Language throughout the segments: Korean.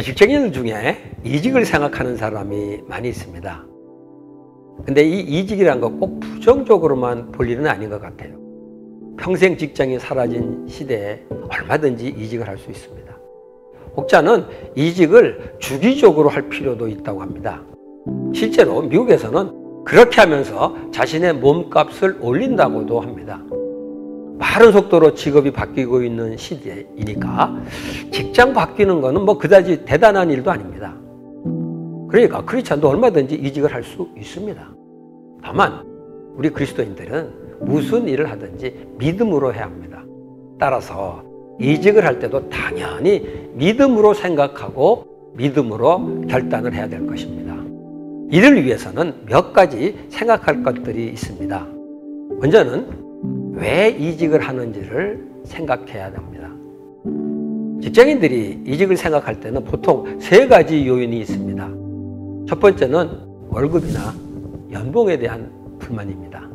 직장인 중에 이직을 생각하는 사람이 많이 있습니다. 근데 이 이직이라는 거 꼭 부정적으로만 볼 일은 아닌 것 같아요. 평생 직장이 사라진 시대에 얼마든지 이직을 할 수 있습니다. 혹자는 이직을 주기적으로 할 필요도 있다고 합니다. 실제로 미국에서는 그렇게 하면서 자신의 몸값을 올린다고도 합니다. 빠른 속도로 직업이 바뀌고 있는 시대이니까 직장 바뀌는 거는 뭐 그다지 대단한 일도 아닙니다. 그러니까 크리스찬도 얼마든지 이직을 할 수 있습니다. 다만 우리 그리스도인들은 무슨 일을 하든지 믿음으로 해야 합니다. 따라서 이직을 할 때도 당연히 믿음으로 생각하고 믿음으로 결단을 해야 될 것입니다. 이를 위해서는 몇 가지 생각할 것들이 있습니다. 먼저는 왜 이직을 하는지를 생각해야 합니다. 직장인들이 이직을 생각할 때는 보통 세 가지 요인이 있습니다. 첫 번째는 월급이나 연봉에 대한 불만입니다.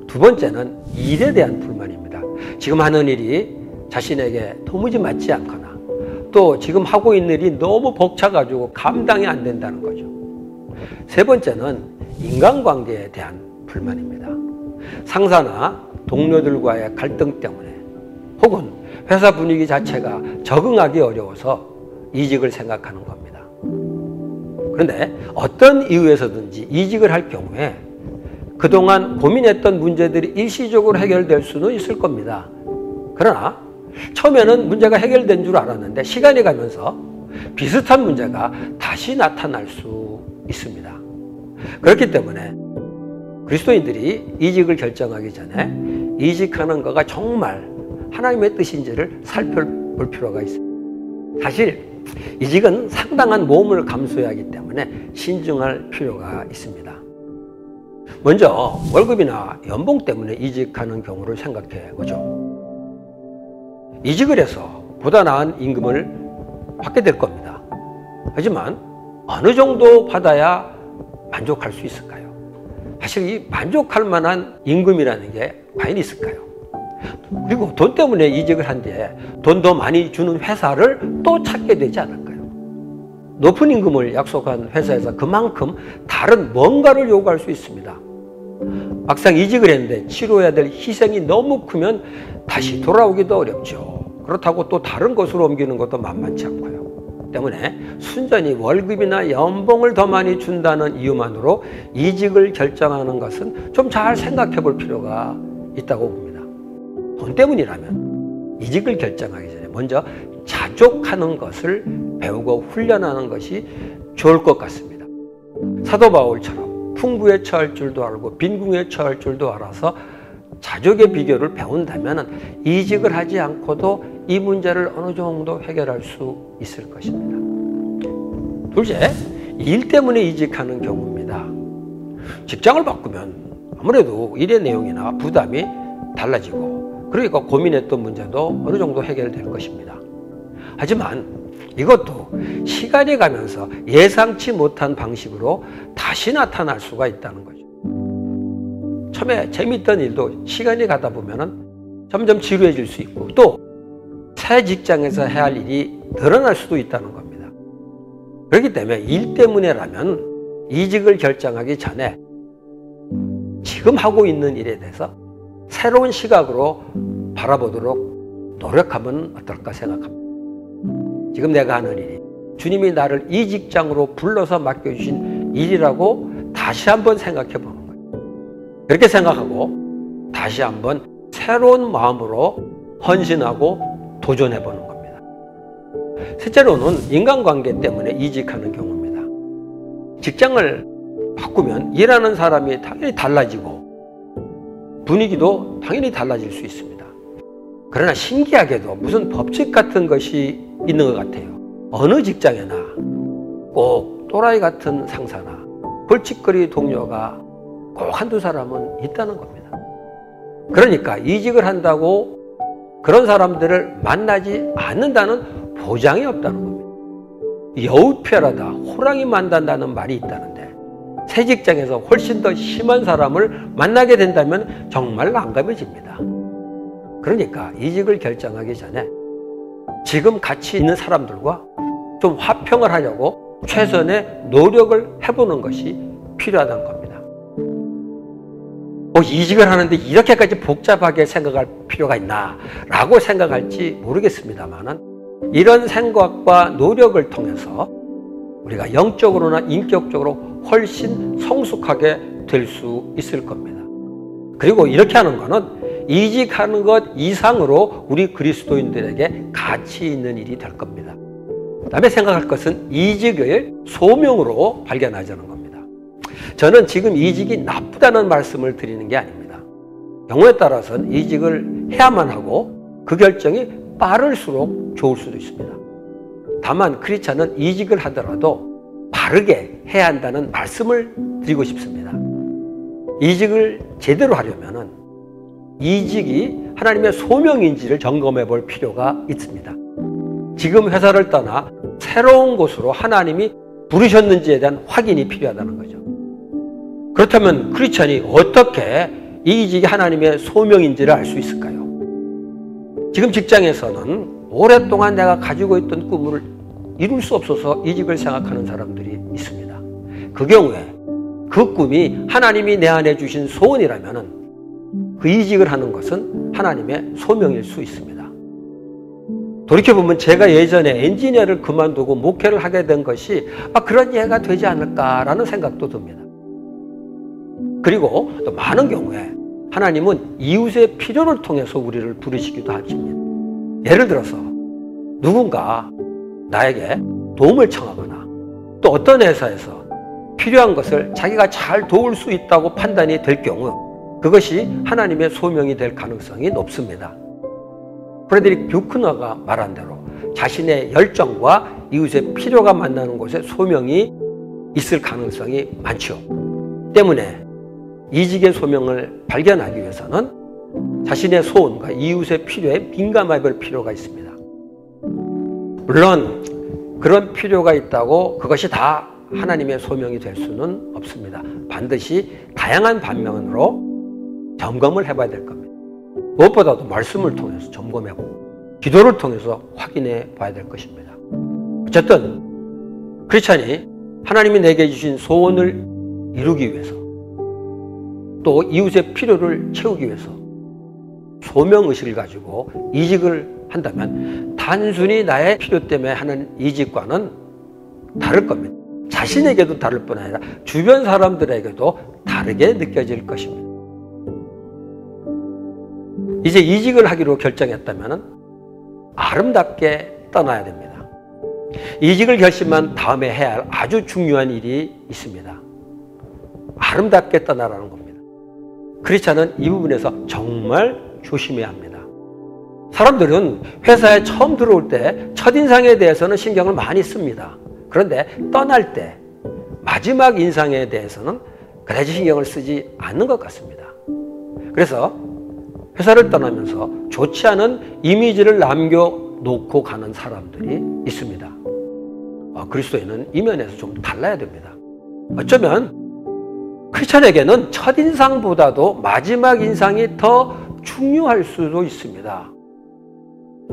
두 번째는 일에 대한 불만입니다. 지금 하는 일이 자신에게 도무지 맞지 않거나 또 지금 하고 있는 일이 너무 벅차가지고 감당이 안 된다는 거죠. 세 번째는 인간관계에 대한 불만입니다. 상사나 동료들과의 갈등 때문에 혹은 회사 분위기 자체가 적응하기 어려워서 이직을 생각하는 겁니다. 그런데 어떤 이유에서든지 이직을 할 경우에 그동안 고민했던 문제들이 일시적으로 해결될 수는 있을 겁니다. 그러나 처음에는 문제가 해결된 줄 알았는데 시간이 가면서 비슷한 문제가 다시 나타날 수 있습니다. 그렇기 때문에 그리스도인들이 이직을 결정하기 전에 이직하는 거가 정말 하나님의 뜻인지를 살펴볼 필요가 있습니다. 사실 이직은 상당한 모험을 감수해야 하기 때문에 신중할 필요가 있습니다. 먼저 월급이나 연봉 때문에 이직하는 경우를 생각해 보죠. 이직을 해서 보다 나은 임금을 받게 될 겁니다. 하지만 어느 정도 받아야 만족할 수 있을까요? 사실 이 만족할 만한 임금이라는 게 과연 있을까요? 그리고 돈 때문에 이직을 한 뒤에 돈 더 많이 주는 회사를 또 찾게 되지 않을까요? 높은 임금을 약속한 회사에서 그만큼 다른 뭔가를 요구할 수 있습니다. 막상 이직을 했는데 치러야 될 희생이 너무 크면 다시 돌아오기도 어렵죠. 그렇다고 또 다른 곳으로 옮기는 것도 만만치 않고요. 때문에 순전히 월급이나 연봉을 더 많이 준다는 이유만으로 이직을 결정하는 것은 좀 잘 생각해 볼 필요가 있다고 봅니다. 돈 때문이라면 이직을 결정하기 전에 먼저 자족하는 것을 배우고 훈련하는 것이 좋을 것 같습니다. 사도 바울처럼 풍부에 처할 줄도 알고 빈궁에 처할 줄도 알아서 자족의 비결을 배운다면 이직을 하지 않고도 이 문제를 어느 정도 해결할 수 있을 것입니다. 둘째, 일 때문에 이직하는 경우입니다. 직장을 바꾸면 아무래도 일의 내용이나 부담이 달라지고 그러니까 고민했던 문제도 어느 정도 해결될 것입니다. 하지만 이것도 시간이 가면서 예상치 못한 방식으로 다시 나타날 수가 있다는 거죠. 처음에 재밌던 일도 시간이 가다 보면 점점 지루해질 수 있고 또 새 직장에서 해야 할 일이 늘어날 수도 있다는 겁니다. 그렇기 때문에 일 때문에라면 이직을 결정하기 전에 지금 하고 있는 일에 대해서 새로운 시각으로 바라보도록 노력하면 어떨까 생각합니다. 지금 내가 하는 일이 주님이 나를 이 직장으로 불러서 맡겨주신 일이라고 다시 한번 생각해 보는 거예요. 그렇게 생각하고 다시 한번 새로운 마음으로 헌신하고 도전해 보는 겁니다. 셋째로는 인간관계 때문에 이직하는 경우입니다. 직장을 바꾸면 일하는 사람이 당연히 달라지고 분위기도 당연히 달라질 수 있습니다. 그러나 신기하게도 무슨 법칙 같은 것이 있는 것 같아요. 어느 직장에나 꼭 또라이 같은 상사나 벌칙거리 동료가 꼭 한두 사람은 있다는 겁니다. 그러니까 이직을 한다고 그런 사람들을 만나지 않는다는 보장이 없다는 겁니다. 여우패라다 호랑이 만난다는 말이 있다는데 새 직장에서 훨씬 더 심한 사람을 만나게 된다면 정말 난감해집니다. 그러니까 이직을 결정하기 전에 지금 같이 있는 사람들과 좀 화평을 하려고 최선의 노력을 해보는 것이 필요하다는 겁니다. 이직을 하는데 이렇게까지 복잡하게 생각할 필요가 있나 라고 생각할지 모르겠습니다만, 이런 생각과 노력을 통해서 우리가 영적으로나 인격적으로 훨씬 성숙하게 될 수 있을 겁니다. 그리고 이렇게 하는 것은 이직하는 것 이상으로 우리 그리스도인들에게 가치 있는 일이 될 겁니다. 그다음에 생각할 것은 이직을 소명으로 발견하자는 겁니다. 저는 지금 이직이 나쁘다는 말씀을 드리는 게 아닙니다. 경우에 따라서는 이직을 해야만 하고 그 결정이 빠를수록 좋을 수도 있습니다. 다만 크리스찬은 이직을 하더라도 바르게 해야 한다는 말씀을 드리고 싶습니다. 이직을 제대로 하려면 이직이 하나님의 소명인지를 점검해 볼 필요가 있습니다. 지금 회사를 떠나 새로운 곳으로 하나님이 부르셨는지에 대한 확인이 필요하다는 거죠. 그렇다면 크리스찬이 어떻게 이 이직이 하나님의 소명인지를 알 수 있을까요? 지금 직장에서는 오랫동안 내가 가지고 있던 꿈을 이룰 수 없어서 이직을 생각하는 사람들이 있습니다. 그 경우에 그 꿈이 하나님이 내 안에 주신 소원이라면 그 이직을 하는 것은 하나님의 소명일 수 있습니다. 돌이켜보면 제가 예전에 엔지니어를 그만두고 목회를 하게 된 것이 그런 예가 되지 않을까라는 생각도 듭니다. 그리고 또 많은 경우에 하나님은 이웃의 필요를 통해서 우리를 부르시기도 하십니다. 예를 들어서 누군가 나에게 도움을 청하거나 또 어떤 회사에서 필요한 것을 자기가 잘 도울 수 있다고 판단이 될 경우 그것이 하나님의 소명이 될 가능성이 높습니다. 프레드릭 뷰크너가 말한 대로 자신의 열정과 이웃의 필요가 만나는 곳에 소명이 있을 가능성이 많죠. 때문에 이직의 소명을 발견하기 위해서는 자신의 소원과 이웃의 필요에 민감해 볼 필요가 있습니다. 물론 그런 필요가 있다고 그것이 다 하나님의 소명이 될 수는 없습니다. 반드시 다양한 방면으로 점검을 해봐야 될 겁니다. 무엇보다도 말씀을 통해서 점검해보고 기도를 통해서 확인해 봐야 될 것입니다. 어쨌든 크리스찬이 하나님이 내게 주신 소원을 이루기 위해서 또 이웃의 필요를 채우기 위해서 소명의식을 가지고 이직을 한다면 단순히 나의 필요 때문에 하는 이직과는 다를 겁니다. 자신에게도 다를 뿐 아니라 주변 사람들에게도 다르게 느껴질 것입니다. 이제 이직을 하기로 결정했다면 아름답게 떠나야 됩니다. 이직을 결심한 다음에 해야 할 아주 중요한 일이 있습니다. 아름답게 떠나라는 겁니다. 크리스찬은 이 부분에서 정말 조심해야 합니다. 사람들은 회사에 처음 들어올 때 첫인상에 대해서는 신경을 많이 씁니다. 그런데 떠날 때 마지막 인상에 대해서는 그다지 신경을 쓰지 않는 것 같습니다. 그래서 회사를 떠나면서 좋지 않은 이미지를 남겨놓고 가는 사람들이 있습니다. 그리스도인은 이 면에서 좀 달라야 됩니다. 어쩌면 크리스찬에게는 첫인상보다도 마지막 인상이 더 중요할 수도 있습니다.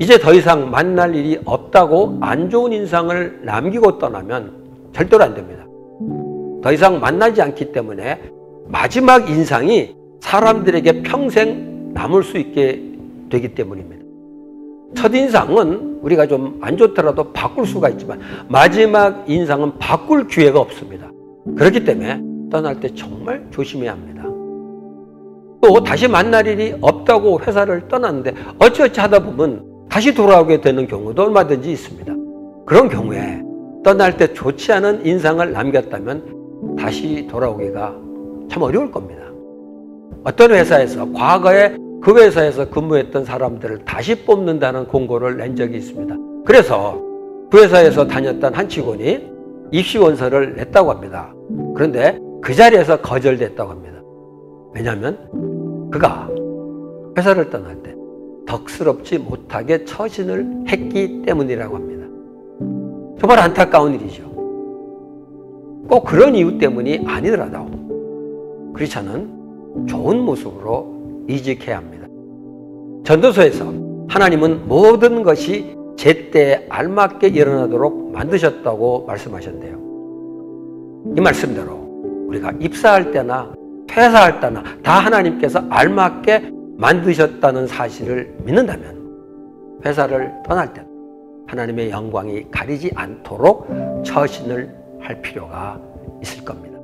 이제 더 이상 만날 일이 없다고 안 좋은 인상을 남기고 떠나면 절대로 안 됩니다. 더 이상 만나지 않기 때문에 마지막 인상이 사람들에게 평생 남을 수 있게 되기 때문입니다. 첫인상은 우리가 좀 안 좋더라도 바꿀 수가 있지만 마지막 인상은 바꿀 기회가 없습니다. 그렇기 때문에 떠날 때 정말 조심해야 합니다. 또 다시 만날 일이 없다고 회사를 떠났는데 어찌어찌 하다 보면 다시 돌아오게 되는 경우도 얼마든지 있습니다. 그런 경우에 떠날 때 좋지 않은 인상을 남겼다면 다시 돌아오기가 참 어려울 겁니다. 어떤 회사에서 과거에 그 회사에서 근무했던 사람들을 다시 뽑는다는 공고를 낸 적이 있습니다. 그래서 그 회사에서 다녔던 한 직원이 입시원서를 냈다고 합니다. 그런데 그 자리에서 거절됐다고 합니다. 왜냐하면 그가 회사를 떠날 때 덕스럽지 못하게 처신을 했기 때문이라고 합니다. 정말 안타까운 일이죠. 꼭 그런 이유 때문이 아니더라도 크리스찬은 좋은 모습으로 이직해야 합니다. 전도서에서 하나님은 모든 것이 제때에 알맞게 일어나도록 만드셨다고 말씀하셨는데요. 이 말씀대로 우리가 입사할 때나 퇴사할 때나 다 하나님께서 알맞게 만드셨다는 사실을 믿는다면 회사를 떠날 때 하나님의 영광이 가리지 않도록 처신을 할 필요가 있을 겁니다.